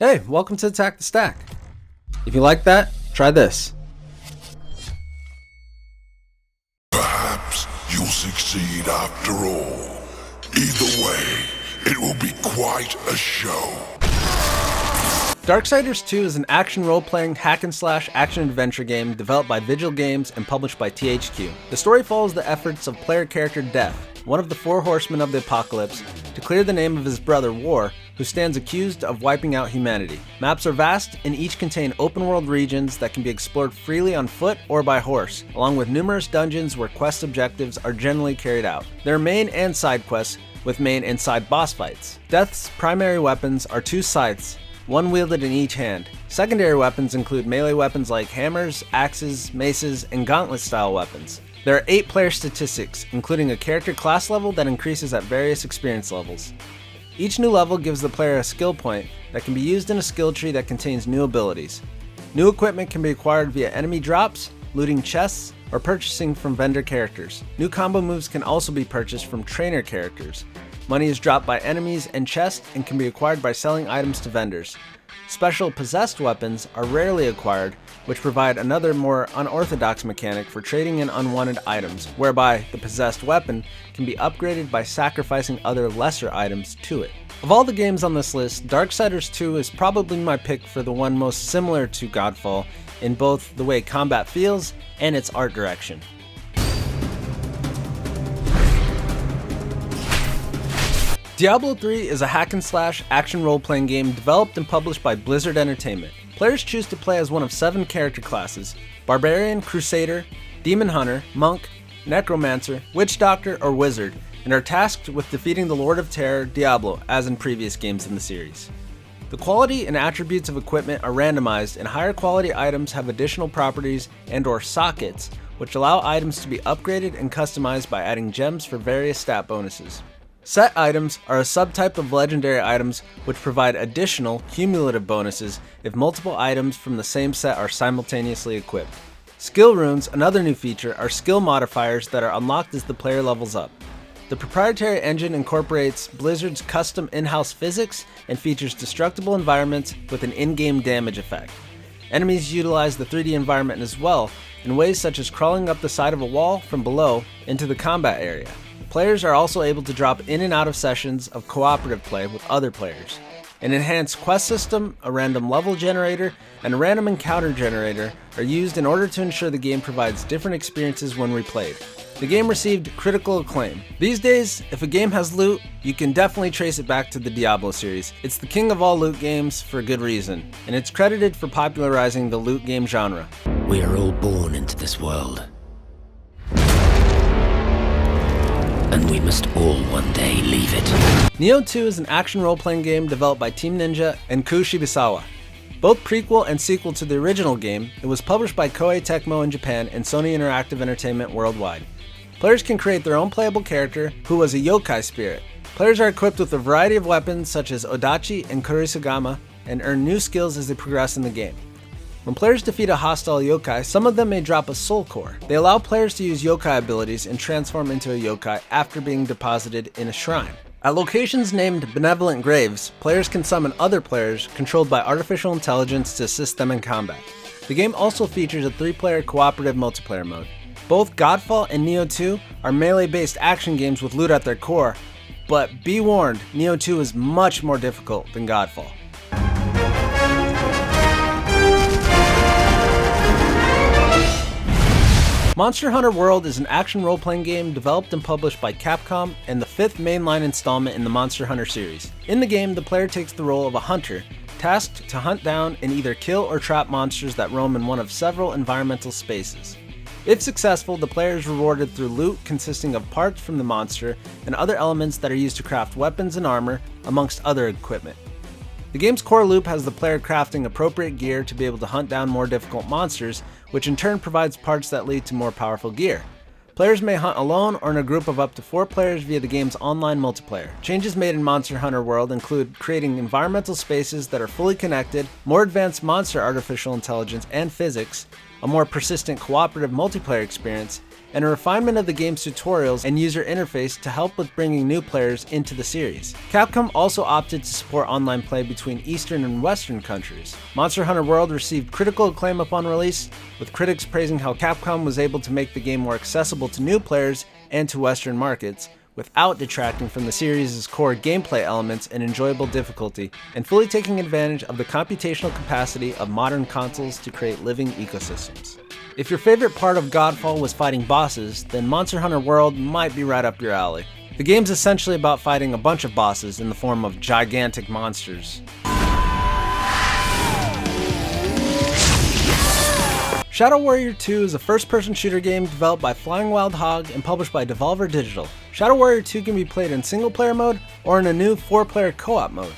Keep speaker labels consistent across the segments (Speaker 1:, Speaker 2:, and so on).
Speaker 1: Hey, welcome to Attack the Stack. If you like that, try this.
Speaker 2: Perhaps you'll succeed after all. Either way, it will be quite a show.
Speaker 1: Darksiders 2 is an action role-playing hack-and-slash action-adventure game developed by Vigil Games and published by THQ. The story follows the efforts of player character Death, one of the four horsemen of the apocalypse, to clear the name of his brother War, who stands accused of wiping out humanity. Maps are vast and each contain open-world regions that can be explored freely on foot or by horse, along with numerous dungeons where quest objectives are generally carried out. There are main and side quests, with main and side boss fights. Death's primary weapons are two scythes, one wielded in each hand. Secondary weapons include melee weapons like hammers, axes, maces, and gauntlet-style weapons. There are 8 player statistics, including a character class level that increases at various experience levels. Each new level gives the player a skill point that can be used in a skill tree that contains new abilities. New equipment can be acquired via enemy drops, looting chests, or purchasing from vendor characters. New combo moves can also be purchased from trainer characters. Money is dropped by enemies and chests and can be acquired by selling items to vendors. Special possessed weapons are rarely acquired, which provide another more unorthodox mechanic for trading in unwanted items, whereby the possessed weapon can be upgraded by sacrificing other lesser items to it. Of all the games on this list, Darksiders 2 is probably my pick for the one most similar to Godfall in both the way combat feels and its art direction. Diablo III is a hack-and-slash action role-playing game developed and published by Blizzard Entertainment. Players choose to play as one of 7 character classes: Barbarian, Crusader, Demon Hunter, Monk, Necromancer, Witch Doctor, or Wizard, and are tasked with defeating the Lord of Terror, Diablo, as in previous games in the series. The quality and attributes of equipment are randomized, and higher quality items have additional properties and/or sockets, which allow items to be upgraded and customized by adding gems for various stat bonuses. Set items are a subtype of legendary items which provide additional, cumulative bonuses if multiple items from the same set are simultaneously equipped. Skill runes, another new feature, are skill modifiers that are unlocked as the player levels up. The proprietary engine incorporates Blizzard's custom in-house physics and features destructible environments with an in-game damage effect. Enemies utilize the 3D environment as well, in ways such as crawling up the side of a wall from below into the combat area. Players are also able to drop in and out of sessions of cooperative play with other players. An enhanced quest system, a random level generator, and a random encounter generator are used in order to ensure the game provides different experiences when replayed. The game received critical acclaim. These days, if a game has loot, you can definitely trace it back to the Diablo series. It's the king of all loot games for good reason, and it's credited for popularizing the loot game genre.
Speaker 3: We are all born into this world. And we must all one day leave it.
Speaker 1: Nioh II is an action role-playing game developed by Team Ninja and Ku Shibusawa. Both prequel and sequel to the original game, it was published by Koei Tecmo in Japan and Sony Interactive Entertainment worldwide. Players can create their own playable character, who was a yokai spirit. Players are equipped with a variety of weapons such as Odachi and Kurisagama, and earn new skills as they progress in the game. When players defeat a hostile yokai, some of them may drop a soul core. They allow players to use yokai abilities and transform into a yokai after being deposited in a shrine. At locations named Benevolent Graves, players can summon other players controlled by artificial intelligence to assist them in combat. The game also features a 3-player cooperative multiplayer mode. Both Godfall and Nioh II are melee-based action games with loot at their core, but be warned, Nioh II is much more difficult than Godfall. Monster Hunter World is an action role-playing game developed and published by Capcom and the 5th mainline installment in the Monster Hunter series. In the game, the player takes the role of a hunter, tasked to hunt down and either kill or trap monsters that roam in one of several environmental spaces. If successful, the player is rewarded through loot consisting of parts from the monster and other elements that are used to craft weapons and armor, amongst other equipment. The game's core loop has the player crafting appropriate gear to be able to hunt down more difficult monsters, which in turn provides parts that lead to more powerful gear. Players may hunt alone or in a group of up to 4 players via the game's online multiplayer. Changes made in Monster Hunter World include creating environmental spaces that are fully connected, more advanced monster artificial intelligence and physics, a more persistent cooperative multiplayer experience, and a refinement of the game's tutorials and user interface to help with bringing new players into the series. Capcom also opted to support online play between Eastern and Western countries. Monster Hunter World received critical acclaim upon release, with critics praising how Capcom was able to make the game more accessible to new players and to Western markets, without detracting from the series' core gameplay elements and enjoyable difficulty, and fully taking advantage of the computational capacity of modern consoles to create living ecosystems. If your favorite part of Godfall was fighting bosses, then Monster Hunter World might be right up your alley. The game's essentially about fighting a bunch of bosses in the form of gigantic monsters. Shadow Warrior 2 is a first-person shooter game developed by Flying Wild Hog and published by Devolver Digital. Shadow Warrior 2 can be played in single-player mode or in a new 4-player co-op mode.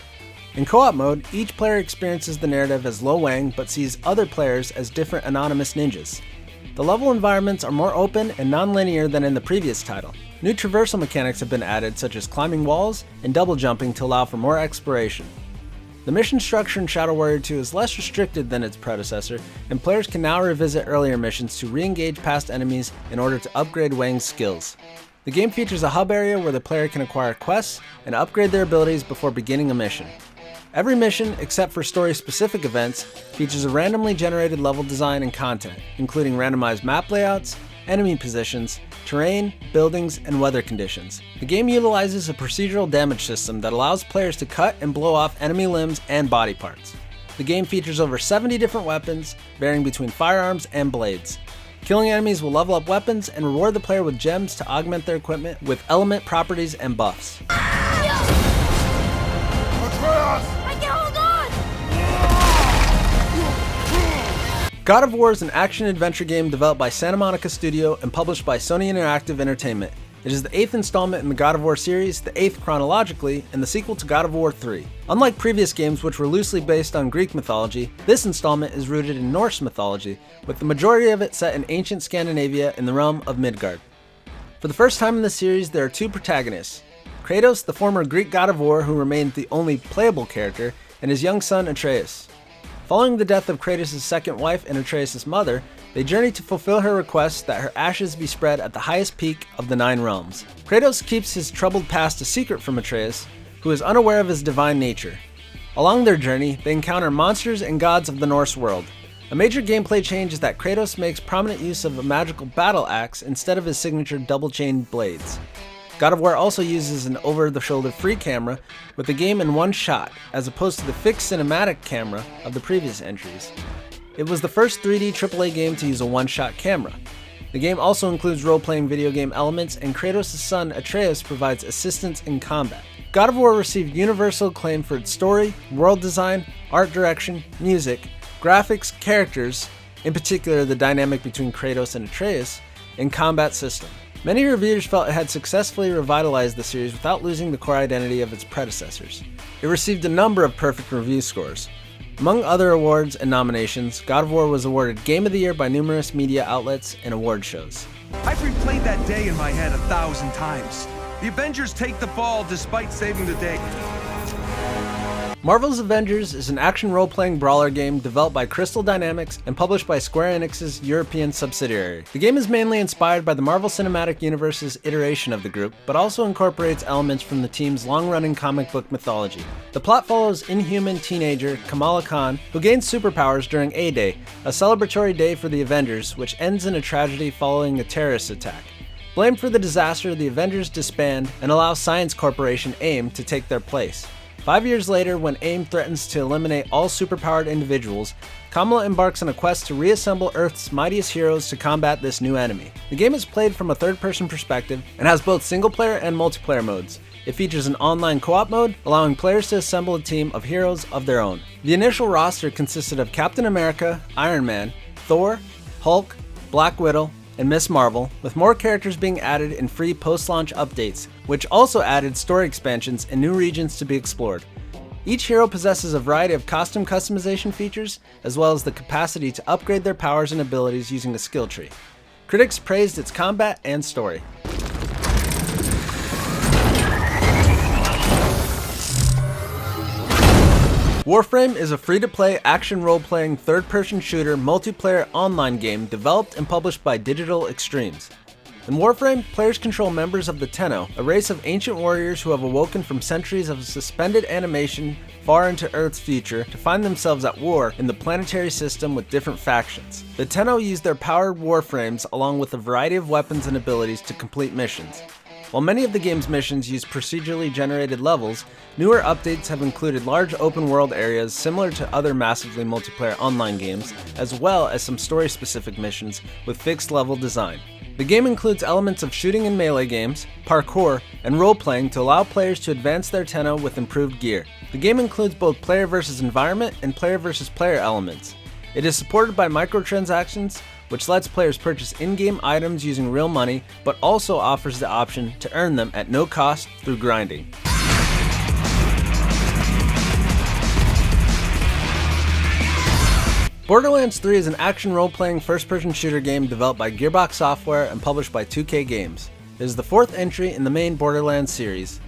Speaker 1: In co-op mode, each player experiences the narrative as Lo Wang but sees other players as different anonymous ninjas. The level environments are more open and non-linear than in the previous title. New traversal mechanics have been added, such as climbing walls and double jumping to allow for more exploration. The mission structure in Shadow Warrior 2 is less restricted than its predecessor, and players can now revisit earlier missions to re-engage past enemies in order to upgrade Wang's skills. The game features a hub area where the player can acquire quests and upgrade their abilities before beginning a mission. Every mission, except for story-specific events, features a randomly generated level design and content, including randomized map layouts, enemy positions, terrain, buildings, and weather conditions. The game utilizes a procedural damage system that allows players to cut and blow off enemy limbs and body parts. The game features over 70 different weapons, varying between firearms and blades. Killing enemies will level up weapons and reward the player with gems to augment their equipment with element properties and buffs.
Speaker 4: I can hold on!
Speaker 1: God of War is an action-adventure game developed by Santa Monica Studio and published by Sony Interactive Entertainment. It is the 8th installment in the God of War series, the 8th chronologically, and the sequel to God of War III. Unlike previous games which were loosely based on Greek mythology, this installment is rooted in Norse mythology, with the majority of it set in ancient Scandinavia in the realm of Midgard. For the first time in the series, there are two protagonists: Kratos, the former Greek god of war who remained the only playable character, and his young son Atreus. Following the death of Kratos' second wife and Atreus' mother, they journey to fulfill her request that her ashes be spread at the highest peak of the 9 realms. Kratos keeps his troubled past a secret from Atreus, who is unaware of his divine nature. Along their journey, they encounter monsters and gods of the Norse world. A major gameplay change is that Kratos makes prominent use of a magical battle axe instead of his signature double-chained blades. God of War also uses an over-the-shoulder free camera with the game in one shot, as opposed to the fixed cinematic camera of the previous entries. It was the first 3D AAA game to use a one-shot camera. The game also includes role-playing video game elements, and Kratos' son Atreus provides assistance in combat. God of War received universal acclaim for its story, world design, art direction, music, graphics, characters, in particular the dynamic between Kratos and Atreus, and combat system. Many reviewers felt it had successfully revitalized the series without losing the core identity of its predecessors. It received a number of perfect review scores. Among other awards and nominations, God of War was awarded Game of the Year by numerous media outlets and award shows.
Speaker 5: I've replayed that day in my head 1,000 times. The Avengers take the fall despite saving the day.
Speaker 1: Marvel's Avengers is an action role-playing brawler game developed by Crystal Dynamics and published by Square Enix's European subsidiary. The game is mainly inspired by the Marvel Cinematic Universe's iteration of the group, but also incorporates elements from the team's long-running comic book mythology. The plot follows inhuman teenager Kamala Khan, who gains superpowers during A-Day, a celebratory day for the Avengers, which ends in a tragedy following a terrorist attack. Blamed for the disaster, the Avengers disband and allow Science Corporation AIM to take their place. 5 years later, when AIM threatens to eliminate all superpowered individuals, Kamala embarks on a quest to reassemble Earth's mightiest heroes to combat this new enemy. The game is played from a third-person perspective and has both single-player and multiplayer modes. It features an online co-op mode, allowing players to assemble a team of heroes of their own. The initial roster consisted of Captain America, Iron Man, Thor, Hulk, Black Widow, and Ms. Marvel, with more characters being added in free post-launch updates, which also added story expansions and new regions to be explored. Each hero possesses a variety of costume customization features, as well as the capacity to upgrade their powers and abilities using a skill tree. Critics praised its combat and story. Warframe is a free-to-play action role-playing third-person shooter multiplayer online game developed and published by Digital Extremes. In Warframe, players control members of the Tenno, a race of ancient warriors who have awoken from centuries of suspended animation far into Earth's future to find themselves at war in the planetary system with different factions. The Tenno use their powered warframes along with a variety of weapons and abilities to complete missions. While many of the game's missions use procedurally generated levels, newer updates have included large open world areas similar to other massively multiplayer online games, as well as some story-specific missions with fixed level design. The game includes elements of shooting and melee games, parkour, and role-playing to allow players to advance their Tenno with improved gear. The game includes both player versus environment and player versus player elements. It is supported by microtransactions, which lets players purchase in-game items using real money, but also offers the option to earn them at no cost through grinding. Borderlands 3 is an action role-playing first-person shooter game developed by Gearbox Software and published by 2K Games. It is the fourth entry in the main Borderlands series.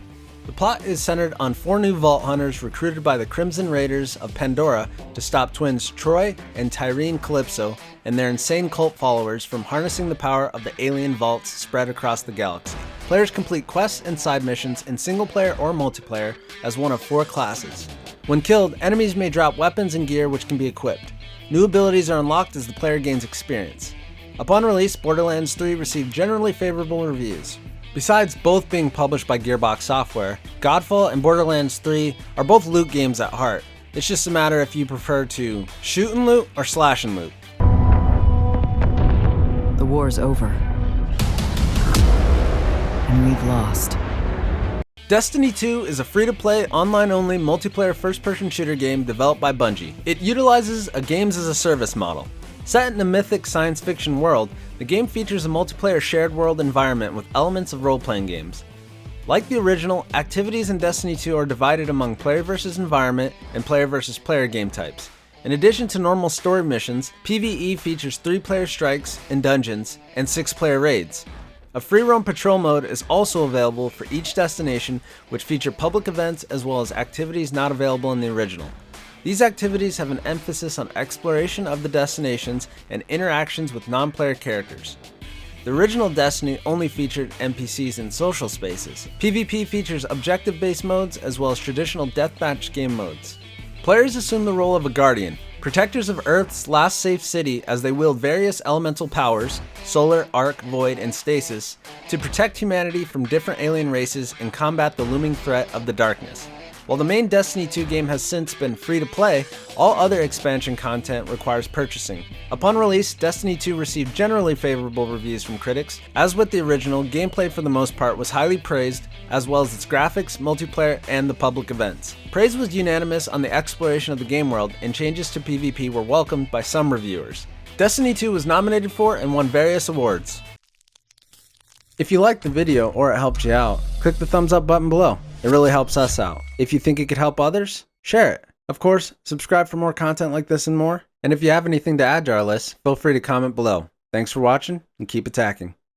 Speaker 1: The plot is centered on 4 new Vault Hunters recruited by the Crimson Raiders of Pandora to stop twins Troy and Tyrene Calypso and their insane cult followers from harnessing the power of the alien vaults spread across the galaxy. Players complete quests and side missions in single-player or multiplayer as one of 4 classes. When killed, enemies may drop weapons and gear which can be equipped. New abilities are unlocked as the player gains experience. Upon release, Borderlands 3 received generally favorable reviews. Besides both being published by Gearbox Software, Godfall and Borderlands 3 are both loot games at heart. It's just a matter if you prefer to shoot and loot or slash and loot.
Speaker 6: The war's over. And we've lost.
Speaker 1: Destiny 2 is a free-to-play, online-only, multiplayer first-person shooter game developed by Bungie. It utilizes a games-as-a-service model. Set in a mythic science fiction world, the game features a multiplayer shared world environment with elements of role-playing games. Like the original, activities in Destiny 2 are divided among player versus environment and player versus player game types. In addition to normal story missions, PvE features 3-player strikes and dungeons and 6-player raids. A free roam patrol mode is also available for each destination, which feature public events as well as activities not available in the original. These activities have an emphasis on exploration of the destinations and interactions with non-player characters. The original Destiny only featured NPCs in social spaces. PvP features objective-based modes as well as traditional deathmatch game modes. Players assume the role of a guardian, protectors of Earth's last safe city as they wield various elemental powers, solar, arc, void, and stasis, to protect humanity from different alien races and combat the looming threat of the darkness. While the main Destiny 2 game has since been free to play, all other expansion content requires purchasing. Upon release, Destiny 2 received generally favorable reviews from critics. As with the original, gameplay for the most part was highly praised, as well as its graphics, multiplayer, and the public events. Praise was unanimous on the exploration of the game world, and changes to PvP were welcomed by some reviewers. Destiny 2 was nominated for and won various awards. If you liked the video or it helped you out, click the thumbs up button below. It really helps us out. If you think it could help others, share it. Of course, subscribe for more content like this and more. And if you have anything to add to our list, feel free to comment below. Thanks for watching and keep attacking.